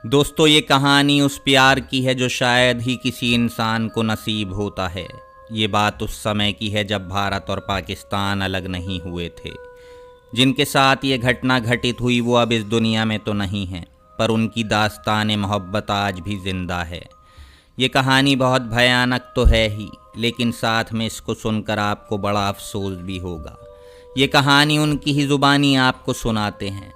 दोस्तों, ये कहानी उस प्यार की है जो शायद ही किसी इंसान को नसीब होता है। ये बात उस समय की है जब भारत और पाकिस्तान अलग नहीं हुए थे। जिनके साथ ये घटना घटित हुई वो अब इस दुनिया में तो नहीं हैं, पर उनकी दास्तान मोहब्बत आज भी ज़िंदा है। ये कहानी बहुत भयानक तो है ही, लेकिन साथ में इसको सुनकर आपको बड़ा अफसोस भी होगा। ये कहानी उनकी ही ज़ुबानी आपको सुनाते हैं।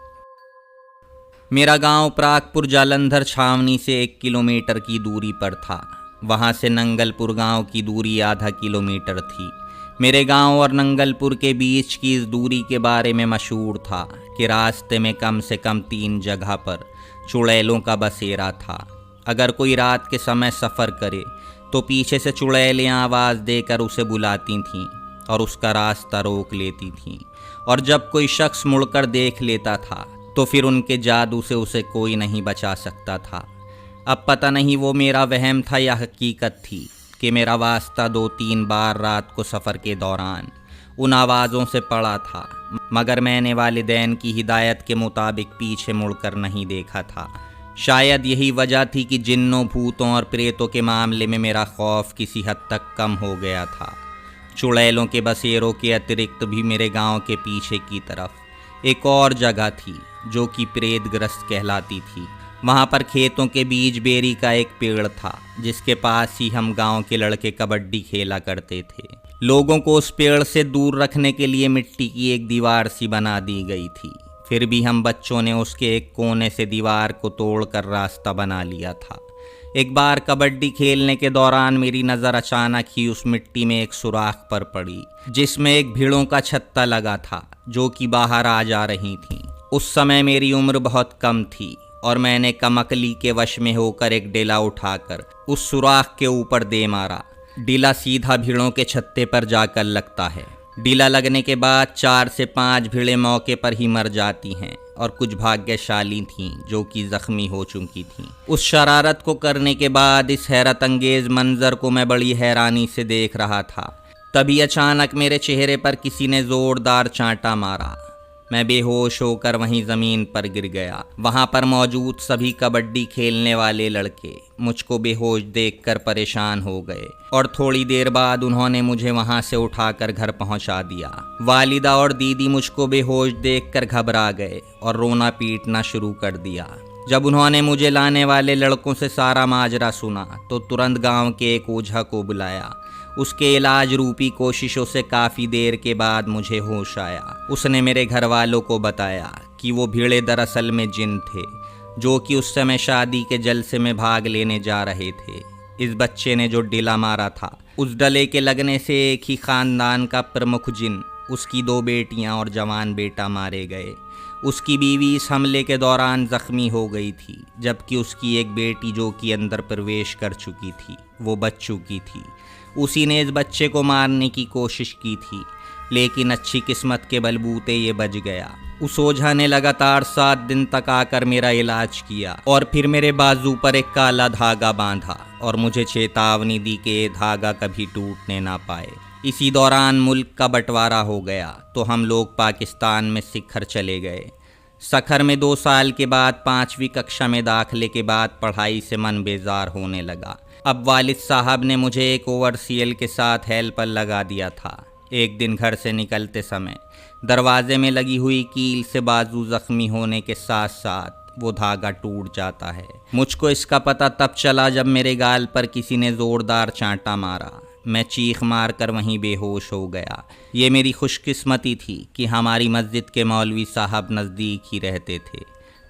मेरा गांव प्रागपुर जालंधर छावनी से 1 किलोमीटर की दूरी पर था। वहां से नंगलपुर गांव की दूरी आधा किलोमीटर थी। मेरे गांव और नंगलपुर के बीच की इस दूरी के बारे में मशहूर था कि रास्ते में कम से कम 3 जगह पर चुड़ैलों का बसेरा था। अगर कोई रात के समय सफ़र करे तो पीछे से चुड़ैलें आवाज़ देकर उसे बुलाती थीं और उसका रास्ता रोक लेती थीं, और जब कोई शख्स मुड़कर देख लेता था तो फिर उनके जादू से उसे कोई नहीं बचा सकता था। अब पता नहीं वो मेरा वहम था या हकीकत थी कि मेरा वास्ता 2-3 बार रात को सफ़र के दौरान उन आवाज़ों से पड़ा था, मगर मैंने वालिदैन की हिदायत के मुताबिक पीछे मुड़कर नहीं देखा था। शायद यही वजह थी कि जिन्नों, भूतों और प्रेतों के मामले में मेरा खौफ किसी हद तक कम हो गया था। चुड़ैलों के बसेरों के अतिरिक्त भी मेरे गांव के पीछे की तरफ एक और जगह थी जो कि प्रेतग्रस्त कहलाती थी। वहाँ पर खेतों के बीच बेरी का एक पेड़ था, जिसके पास ही हम गांव के लड़के कबड्डी खेला करते थे। लोगों को उस पेड़ से दूर रखने के लिए मिट्टी की एक दीवार सी बना दी गई थी। फिर भी हम बच्चों ने उसके एक कोने से दीवार को तोड़कर रास्ता बना लिया था। एक बार कबड्डी खेलने के दौरान मेरी नज़र अचानक ही उस मिट्टी में एक सुराख पर पड़ी, जिसमें एक भेड़ों का छत्ता लगा था जो कि बाहर आ जा रही थीं। उस समय मेरी उम्र बहुत कम थी और मैंने कमकली के वश में होकर एक डेला उठाकर उस सुराख के ऊपर दे मारा। डीला सीधा भेड़ों के छत्ते पर जाकर लगता है। डीला लगने के बाद 4 से 5 भेड़ें मौके पर ही मर जाती हैं और कुछ भाग्यशाली थीं जो कि जख्मी हो चुकी थीं। उस शरारत को करने के बाद इस हैरत अंगेज मंजर को मैं बड़ी हैरानी से देख रहा था। तभी अचानक मेरे चेहरे पर किसी ने जोरदार चांटा मारा। मैं बेहोश होकर वहीं ज़मीन पर गिर गया। वहाँ पर मौजूद सभी कबड्डी खेलने वाले लड़के मुझको बेहोश देखकर परेशान हो गए और थोड़ी देर बाद उन्होंने मुझे वहाँ से उठाकर घर पहुँचा दिया। वालिदा और दीदी मुझको बेहोश देखकर घबरा गए और रोना पीटना शुरू कर दिया। जब उन्होंने मुझे लाने वाले लड़कों से सारा माजरा सुना तो तुरंत गांव के एक ओझा को बुलाया। उसके इलाज रूपी कोशिशों से काफ़ी देर के बाद मुझे होश आया। उसने मेरे घर वालों को बताया कि वो भेड़े दरअसल में जिन थे जो कि उस समय शादी के जलसे में भाग लेने जा रहे थे। इस बच्चे ने जो डीला मारा था, उस डले के लगने से एक ही ख़ानदान का प्रमुख जिन, उसकी 2 बेटियां और जवान बेटा मारे गए। उसकी बीवी इस हमले के दौरान ज़ख्मी हो गई थी, जबकि उसकी एक बेटी जो कि अंदर प्रवेश कर चुकी थी वो बच चुकी थी। उसी ने इस बच्चे को मारने की कोशिश की थी, लेकिन अच्छी किस्मत के बलबूते ये बच गया। उस ओझा ने लगातार 7 दिन तक आकर मेरा इलाज किया और फिर मेरे बाजू पर एक काला धागा बांधा और मुझे चेतावनी दी कि ये धागा कभी टूटने ना पाए। इसी दौरान मुल्क का बंटवारा हो गया तो हम लोग पाकिस्तान में सिखर चले गए। सखर में 2 साल के बाद 5वीं कक्षा में दाखिले के बाद पढ़ाई से मन बेजार होने लगा। अब वालिद साहब ने मुझे एक ओवरसीएल के साथ हेल्पर लगा दिया था। एक दिन घर से निकलते समय दरवाजे में लगी हुई कील से बाजू जख्मी होने के साथ साथ वो धागा टूट जाता है। मुझको इसका पता तब चला जब मेरे गाल पर किसी ने ज़ोरदार चांटा मारा। मैं चीख मार कर वहीं बेहोश हो गया। ये मेरी खुशकिस्मती थी कि हमारी मस्जिद के मौलवी साहब नज़दीक ही रहते थे,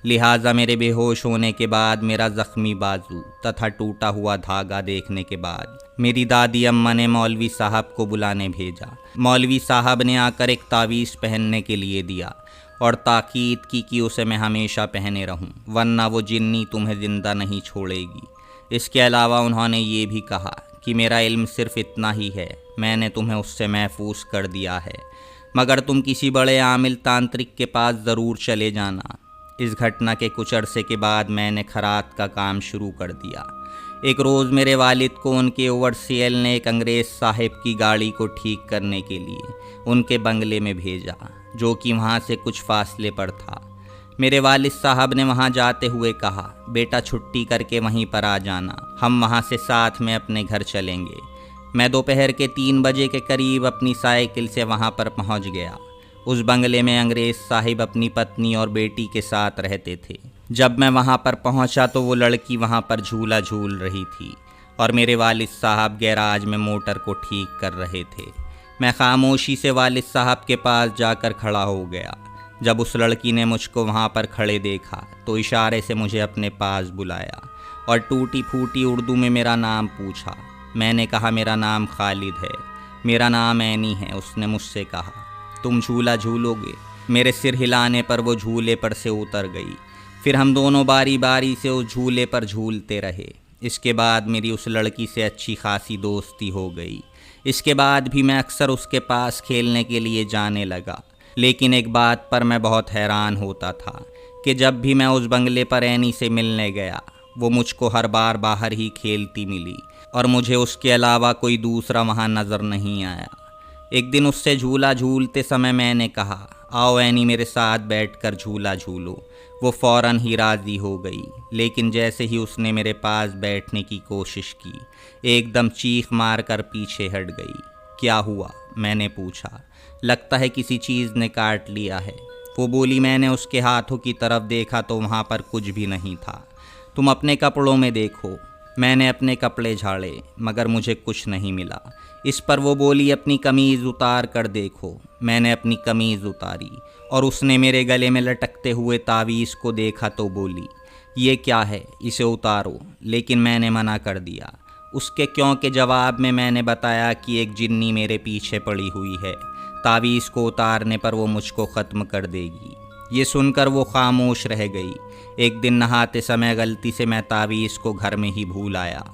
लिहाजा मेरे बेहोश होने के बाद मेरा ज़ख्मी बाजू तथा टूटा हुआ धागा देखने के बाद मेरी दादी अम्मा ने मौलवी साहब को बुलाने भेजा। मौलवी साहब ने आकर एक तावीज़ पहनने के लिए दिया और ताकीद की कि उसे मैं हमेशा पहने रहूं, वरना वो जिन्नी तुम्हें ज़िंदा नहीं छोड़ेगी। इसके अलावा उन्होंने ये भी कहा कि मेरा इल्म सिर्फ़ इतना ही है, मैंने तुम्हें उससे महफूज कर दिया है, मगर तुम किसी बड़े आमिल तांत्रिक के पास ज़रूर चले जाना। इस घटना के कुछ अरसे के बाद मैंने खरात का काम शुरू कर दिया। एक रोज़ मेरे वालिद को उनके ओवरसीएल ने एक अंग्रेज़ साहिब की गाड़ी को ठीक करने के लिए उनके बंगले में भेजा, जो कि वहाँ से कुछ फासले पर था। मेरे वालिद साहब ने वहाँ जाते हुए कहा, बेटा छुट्टी करके वहीं पर आ जाना, हम वहाँ से साथ में अपने घर चलेंगे। मैं दोपहर के 3 बजे के करीब अपनी साइकिल से वहाँ पर पहुँच गया। उस बंगले में अंग्रेज़ साहिब अपनी पत्नी और बेटी के साथ रहते थे। जब मैं वहाँ पर पहुँचा तो वो लड़की वहाँ पर झूला झूल रही थी और मेरे वालिद साहब गैराज में मोटर को ठीक कर रहे थे। मैं खामोशी से वालिद साहब के पास जाकर खड़ा हो गया। जब उस लड़की ने मुझको वहाँ पर खड़े देखा तो इशारे से मुझे अपने पास बुलाया और टूटी फूटी उर्दू में मेरा नाम पूछा। मैंने कहा, मेरा नाम खालिद है। मेरा नाम ऐनी है। उसने मुझसे कहा, तुम झूला झूलोगे? मेरे सिर हिलाने पर वो झूले पर से उतर गई। फिर हम दोनों बारी बारी से उस झूले पर झूलते रहे। इसके बाद मेरी उस लड़की से अच्छी खासी दोस्ती हो गई। इसके बाद भी मैं अक्सर उसके पास खेलने के लिए जाने लगा। लेकिन एक बात पर मैं बहुत हैरान होता था कि जब भी मैं उस बंगले पर ऐनी से मिलने गया, वो मुझको हर बार बाहर ही खेलती मिली और मुझे उसके अलावा कोई दूसरा वहाँ नज़र नहीं आया। एक दिन उससे झूला झूलते समय मैंने कहा, आओ ऐनी मेरे साथ बैठकर झूला झूलो। वो फ़ौरन ही राज़ी हो गई, लेकिन जैसे ही उसने मेरे पास बैठने की कोशिश की, एकदम चीख मार कर पीछे हट गई। क्या हुआ? मैंने पूछा। लगता है किसी चीज़ ने काट लिया है। वो बोली। मैंने उसके हाथों की तरफ देखा तो वहाँ पर कुछ भी नहीं था। तुम अपने कपड़ों में देखो। मैंने अपने कपड़े झाड़े मगर मुझे कुछ नहीं मिला। इस पर वो बोली, अपनी कमीज़ उतार कर देखो। मैंने अपनी कमीज़ उतारी और उसने मेरे गले में लटकते हुए तावीज़ को देखा तो बोली, ये क्या है, इसे उतारो। लेकिन मैंने मना कर दिया। उसके क्यों के जवाब में मैंने बताया कि एक जिन्नी मेरे पीछे पड़ी हुई है, तावीज़ को उतारने पर वो मुझको ख़त्म कर देगी। ये सुनकर वो खामोश रह गई। एक दिन नहाते समय गलती से मैं तावीज़ को घर में ही भूल आया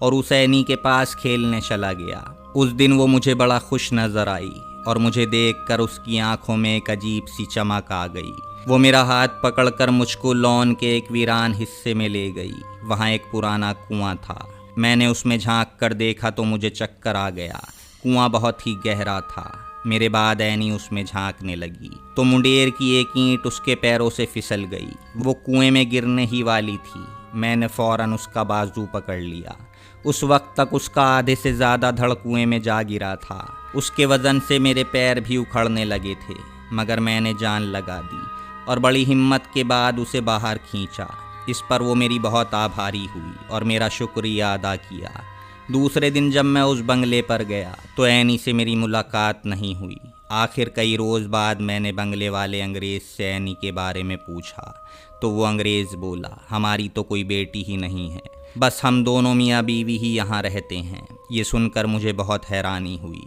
और उस ऐनी के पास खेलने चला गया। उस दिन वो मुझे बड़ा खुश नज़र आई और मुझे देखकर उसकी आंखों में एक अजीब सी चमक आ गई। वो मेरा हाथ पकड़कर मुझको लॉन के एक वीरान हिस्से में ले गई। वहाँ एक पुराना कुआं था। मैंने उसमें झांक कर देखा तो मुझे चक्कर आ गया। कुआं बहुत ही गहरा था। मेरे बाद ऐनी उसमें झांकने लगी तो मुंडेर की एक ईंट उसके पैरों से फिसल गई। वो कुएं में गिरने ही वाली थी। मैंने फ़ौरन उसका बाजू पकड़ लिया। उस वक्त तक उसका आधे से ज़्यादा धड़ कुएं में जा गिरा था। उसके वज़न से मेरे पैर भी उखड़ने लगे थे, मगर मैंने जान लगा दी और बड़ी हिम्मत के बाद उसे बाहर खींचा। इस पर वो मेरी बहुत आभारी हुई और मेरा शुक्रिया अदा किया। दूसरे दिन जब मैं उस बंगले पर गया तो ऐनी से मेरी मुलाकात नहीं हुई। आखिर कई रोज़ बाद मैंने बंगले वाले अंग्रेज़ से ऐनी के बारे में पूछा तो वो अंग्रेज़ बोला, हमारी तो कोई बेटी ही नहीं है, बस हम दोनों मियाँ बीवी ही यहाँ रहते हैं। ये सुनकर मुझे बहुत हैरानी हुई।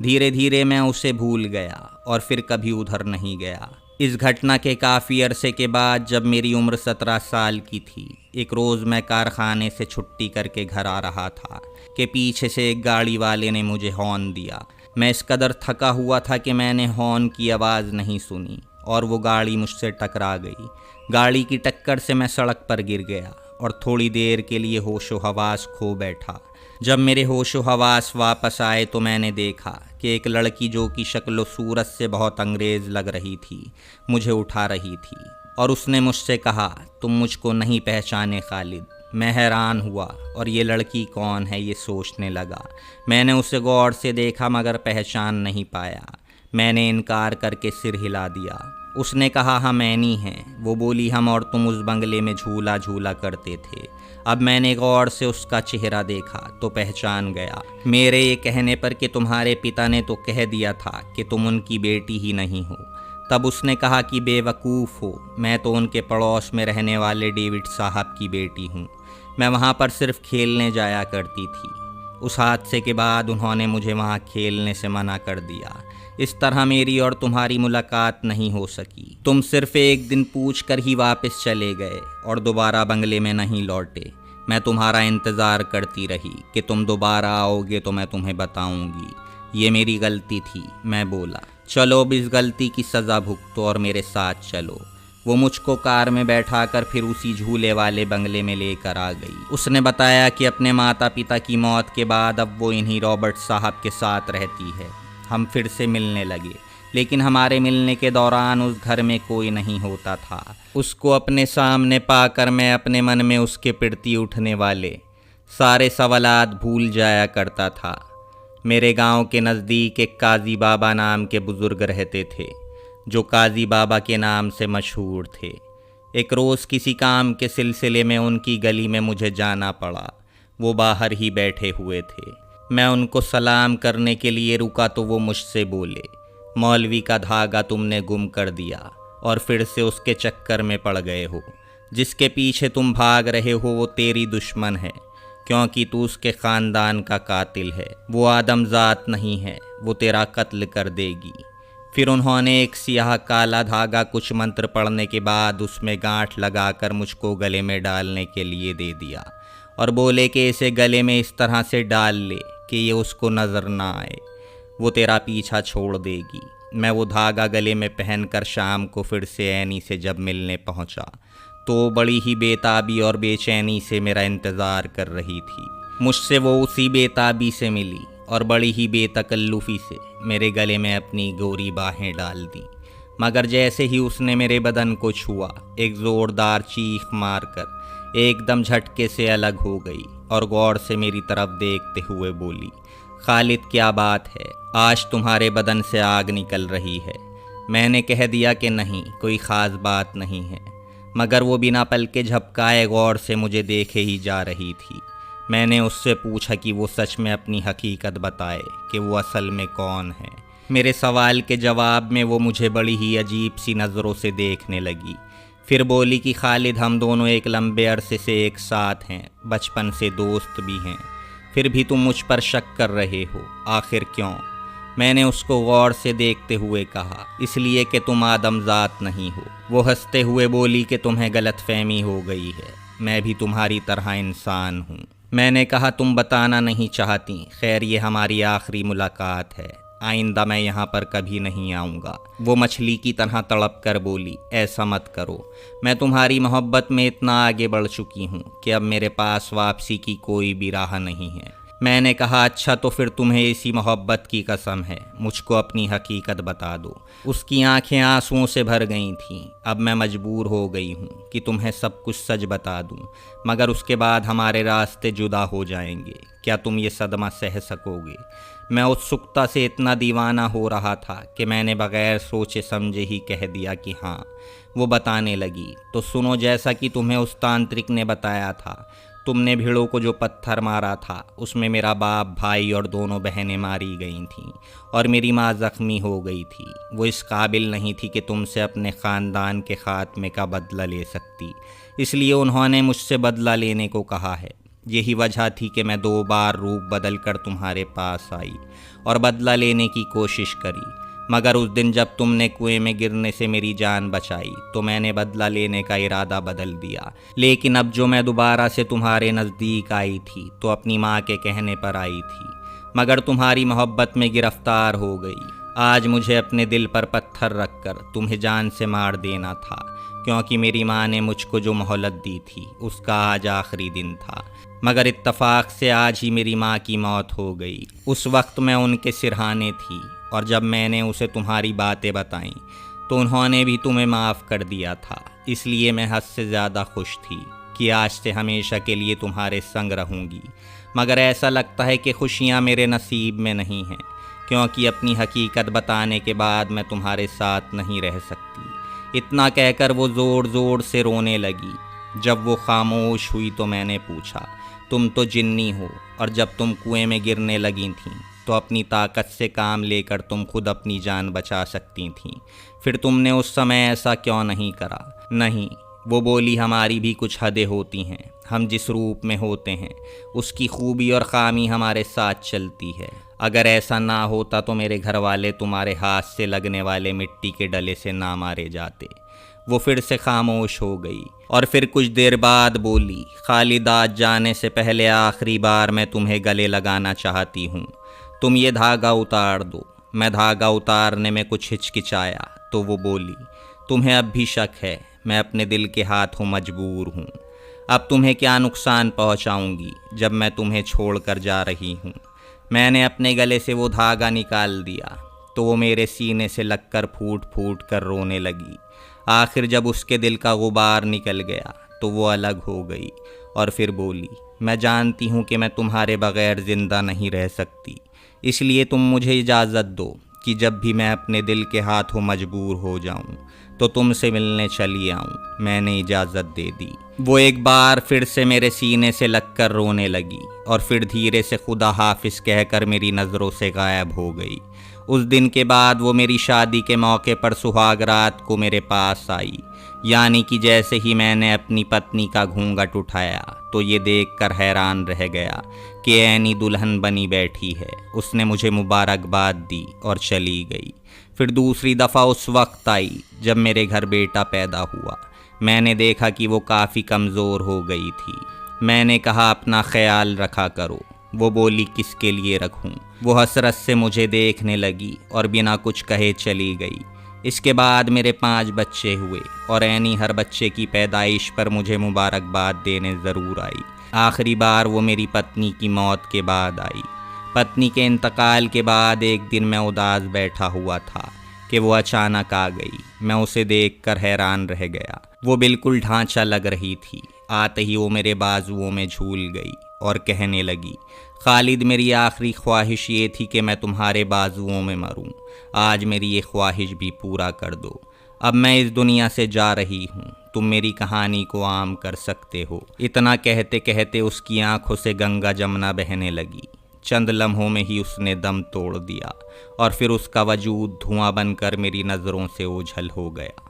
धीरे धीरे मैं उसे भूल गया और फिर कभी उधर नहीं गया। इस घटना के काफ़ी अरसे के बाद जब मेरी उम्र 17 साल की थी, एक रोज़ मैं कारखाने से छुट्टी करके घर आ रहा था कि पीछे से एक गाड़ी वाले ने मुझे हॉर्न दिया। मैं इस कदर थका हुआ था कि मैंने हॉर्न की आवाज़ नहीं सुनी और वो गाड़ी मुझसे टकरा गई। गाड़ी की टक्कर से मैं सड़क पर गिर गया और थोड़ी देर के लिए होशो हवास खो बैठा। जब मेरे होशो हवास वापस आए तो मैंने देखा कि एक लड़की जो कि शक्ल सूरत से बहुत अंग्रेज़ लग रही थी, मुझे उठा रही थी और उसने मुझसे कहा, तुम मुझको नहीं पहचाने खालिद। मैं हैरान हुआ और ये लड़की कौन है ये सोचने लगा। मैंने उसे गौर से देखा मगर पहचान नहीं पाया। मैंने इनकार करके सिर हिला दिया। उसने कहा, हम ऐनी हैं। वो बोली, हम और तुम उस बंगले में झूला झूला करते थे। अब मैंने गौर से उसका चेहरा देखा तो पहचान गया। मेरे ये कहने पर कि तुम्हारे पिता ने तो कह दिया था कि तुम उनकी बेटी ही नहीं हो। तब उसने कहा कि बेवकूफ़ हो, मैं तो उनके पड़ोस में रहने वाले डेविड साहब की बेटी हूँ। मैं वहाँ पर सिर्फ खेलने जाया करती थी। उस हादसे के बाद उन्होंने मुझे वहाँ खेलने से मना कर दिया। इस तरह मेरी और तुम्हारी मुलाकात नहीं हो सकी। तुम सिर्फ एक दिन पूछ कर ही वापस चले गए और दोबारा बंगले में नहीं लौटे। मैं तुम्हारा इंतज़ार करती रही कि तुम दोबारा आओगे तो मैं तुम्हें बताऊंगी। ये मेरी गलती थी। मैं बोला, चलो अब इस गलती की सज़ा भुगतो और मेरे साथ चलो। वो मुझको कार में बैठाकर फिर उसी झूले वाले बंगले में लेकर आ गई। उसने बताया कि अपने माता पिता की मौत के बाद अब वो इन्हीं रॉबर्ट साहब के साथ रहती है। हम फिर से मिलने लगे, लेकिन हमारे मिलने के दौरान उस घर में कोई नहीं होता था। उसको अपने सामने पाकर मैं अपने मन में उसके प्रति उठने वाले सारे सवालात भूल जाया करता था। मेरे गांव के नज़दीक एक काजी बाबा नाम के बुज़ुर्ग रहते थे, जो काजी बाबा के नाम से मशहूर थे। एक रोज़ किसी काम के सिलसिले में उनकी गली में मुझे जाना पड़ा। वो बाहर ही बैठे हुए थे। मैं उनको सलाम करने के लिए रुका तो वो मुझसे बोले, मौलवी का धागा तुमने गुम कर दिया और फिर से उसके चक्कर में पड़ गए हो। जिसके पीछे तुम भाग रहे हो वो तेरी दुश्मन है, क्योंकि तू उसके ख़ानदान का कातिल है। वो आदमजात नहीं है, वो तेरा कत्ल कर देगी। फिर उन्होंने एक सियाह काला धागा कुछ मंत्र पढ़ने के बाद उसमें गांठ लगाकर मुझको गले में डालने के लिए दे दिया और बोले कि इसे गले में इस तरह से डाल ले कि ये उसको नज़र ना आए, वो तेरा पीछा छोड़ देगी। मैं वो धागा गले में पहनकर शाम को फिर से ऐनी से जब मिलने पहुंचा तो बड़ी ही बेताबी और बेचैनी से मेरा इंतज़ार कर रही थी। मुझसे वो उसी बेताबी से मिली और बड़ी ही बेतकल्लुफ़ी से मेरे गले में अपनी गोरी बाहें डाल दी, मगर जैसे ही उसने मेरे बदन को छुआ, एक ज़ोरदार चीख मारकर एकदम झटके से अलग हो गई और गौर से मेरी तरफ देखते हुए बोली, खालिद क्या बात है, आज तुम्हारे बदन से आग निकल रही है। मैंने कह दिया कि नहीं, कोई ख़ास बात नहीं है, मगर वो बिना पलके झपकाए गौर से मुझे देखे ही जा रही थी। मैंने उससे पूछा कि वो सच में अपनी हकीकत बताए कि वो असल में कौन है। मेरे सवाल के जवाब में वो मुझे बड़ी ही अजीब सी नज़रों से देखने लगी। फिर बोली कि खालिद, हम दोनों एक लंबे अरसे से एक साथ हैं, बचपन से दोस्त भी हैं, फिर भी तुम मुझ पर शक कर रहे हो, आखिर क्यों? मैंने उसको गौर से देखते हुए कहा, इसलिए कि तुम आदमजात नहीं हो। वो हंसते हुए बोली कि तुम्हें गलतफहमी हो गई है, मैं भी तुम्हारी तरह इंसान हूँ। मैंने कहा, तुम बताना नहीं चाहती, खैर ये हमारी आखिरी मुलाकात है, आइंदा मैं यहाँ पर कभी नहीं आऊँगा। वो मछली की तरह तड़प कर बोली, ऐसा मत करो, मैं तुम्हारी मोहब्बत में इतना आगे बढ़ चुकी हूँ कि अब मेरे पास वापसी की कोई भी राह नहीं है। मैंने कहा, अच्छा तो फिर तुम्हें इसी मोहब्बत की कसम है, मुझको अपनी हकीकत बता दो। उसकी आंखें आंसुओं से भर गई थीं। अब मैं मजबूर हो गई हूँ कि तुम्हें सब कुछ सच बता दूँ, मगर उसके बाद हमारे रास्ते जुदा हो जाएंगे। क्या तुम ये सदमा सह सकोगे? मैं उत्सुकता से इतना दीवाना हो रहा था कि मैंने बगैर सोचे समझे ही कह दिया कि हाँ। वो बताने लगी, तो सुनो, जैसा कि तुम्हें उस तांत्रिक ने बताया था, तुमने भीड़ों को जो पत्थर मारा था उसमें मेरा बाप, भाई और दोनों बहनें मारी गई थीं और मेरी माँ ज़ख्मी हो गई थी। वो इस काबिल नहीं थी कि तुमसे अपने ख़ानदान के ख़ात्मे का बदला ले सकती, इसलिए उन्होंने मुझसे बदला लेने को कहा है। यही वजह थी कि मैं 2 बार रूप बदल कर तुम्हारे पास आई और बदला लेने की कोशिश करी, मगर उस दिन जब तुमने कुएं में गिरने से मेरी जान बचाई तो मैंने बदला लेने का इरादा बदल दिया। लेकिन अब जो मैं दोबारा से तुम्हारे नज़दीक आई थी तो अपनी माँ के कहने पर आई थी, मगर तुम्हारी मोहब्बत में गिरफ्तार हो गई। आज मुझे अपने दिल पर पत्थर रखकर तुम्हें जान से मार देना था, क्योंकि मेरी माँ ने मुझको जो मोहलत दी थी उसका आज आखिरी दिन था, मगर इत्तफाक से आज ही मेरी माँ की मौत हो गई। उस वक्त मैं उनके सिरहाने थी और जब मैंने उसे तुम्हारी बातें बताईं तो उन्होंने भी तुम्हें माफ़ कर दिया था, इसलिए मैं हद से ज़्यादा खुश थी कि आज से हमेशा के लिए तुम्हारे संग रहूँगी। मगर ऐसा लगता है कि खुशियाँ मेरे नसीब में नहीं हैं, क्योंकि अपनी हकीकत बताने के बाद मैं तुम्हारे साथ नहीं रह सकती। इतना कहकर वो ज़ोर ज़ोर से रोने लगी। जब वो खामोश हुई तो मैंने पूछा, तुम तो जिन्नी हो और जब तुम कुएं में गिरने लगी थीं तो अपनी ताकत से काम लेकर तुम खुद अपनी जान बचा सकती थीं, फिर तुमने उस समय ऐसा क्यों नहीं करा? नहीं, वो बोली, हमारी भी कुछ हदें होती हैं, हम जिस रूप में होते हैं उसकी खूबी और खामी हमारे साथ चलती है। अगर ऐसा ना होता तो मेरे घर वाले तुम्हारे हाथ से लगने वाले मिट्टी के डले से ना मारे जाते। वो फिर से खामोश हो गई और फिर कुछ देर बाद बोली, खालिद, आज जाने से पहले आखिरी बार मैं तुम्हें गले लगाना चाहती हूँ, तुम ये धागा उतार दो। मैं धागा उतारने में कुछ हिचकिचाया तो वो बोली, तुम्हें अब भी शक है, मैं अपने दिल के हाथों मजबूर हूँ। अब तुम्हें क्या नुकसान पहुँचाऊँगी जब मैं तुम्हें छोड़कर जा रही हूँ। मैंने अपने गले से वो धागा निकाल दिया। तो वो मेरे सीने से लगकर फूट फूट कर रोने लगी। आखिर जब उसके दिल का गुबार निकल गया तो वो अलग हो गई और फिर बोली, मैं जानती हूँ कि मैं तुम्हारे बगैर ज़िंदा नहीं रह सकती, इसलिए तुम मुझे इजाज़त दो कि जब भी मैं अपने दिल के हाथों मजबूर हो जाऊं तो तुमसे मिलने चली आऊं। मैंने इजाज़त दे दी। वो एक बार फिर से मेरे सीने से लगकर रोने लगी और फिर धीरे से खुदा हाफिज़ कहकर मेरी नज़रों से गायब हो गई। उस दिन के बाद वो मेरी शादी के मौके पर सुहाग रात को मेरे पास आई, यानी कि जैसे ही मैंने अपनी पत्नी का घूंघट उठाया तो ये देखकर हैरान रह गया कि ऐनी दुल्हन बनी बैठी है। उसने मुझे मुबारकबाद दी और चली गई। फिर दूसरी दफ़ा उस वक्त आई जब मेरे घर बेटा पैदा हुआ। मैंने देखा कि वो काफ़ी कमज़ोर हो गई थी। मैंने कहा, अपना ख्याल रखा करो। वो बोली, किसके लिए रखूं? वो हसरत से मुझे देखने लगी और बिना कुछ कहे चली गई। इसके बाद मेरे 5 बच्चे हुए और ऐनी हर बच्चे की पैदाइश पर मुझे मुबारकबाद देने ज़रूर आई। आखिरी बार वो मेरी पत्नी की मौत के बाद आई। पत्नी के इंतकाल के बाद एक दिन मैं उदास बैठा हुआ था कि वो अचानक आ गई। मैं उसे देखकर हैरान रह गया। वो बिल्कुल ढांचा लग रही थी। आते ही वो मेरे बाजुओं में झूल गई और कहने लगी, खालिद, मेरी आखिरी ख्वाहिश ये थी कि मैं तुम्हारे बाजुओं में मरूं। आज मेरी ये ख्वाहिश भी पूरा कर दो। अब मैं इस दुनिया से जा रही हूँ, तुम मेरी कहानी को आम कर सकते हो। इतना कहते कहते उसकी आंखों से गंगा जमुना बहने लगी। चंद लम्हों में ही उसने दम तोड़ दिया और फिर उसका वजूद धुआं बनकर मेरी नज़रों से ओझल हो गया।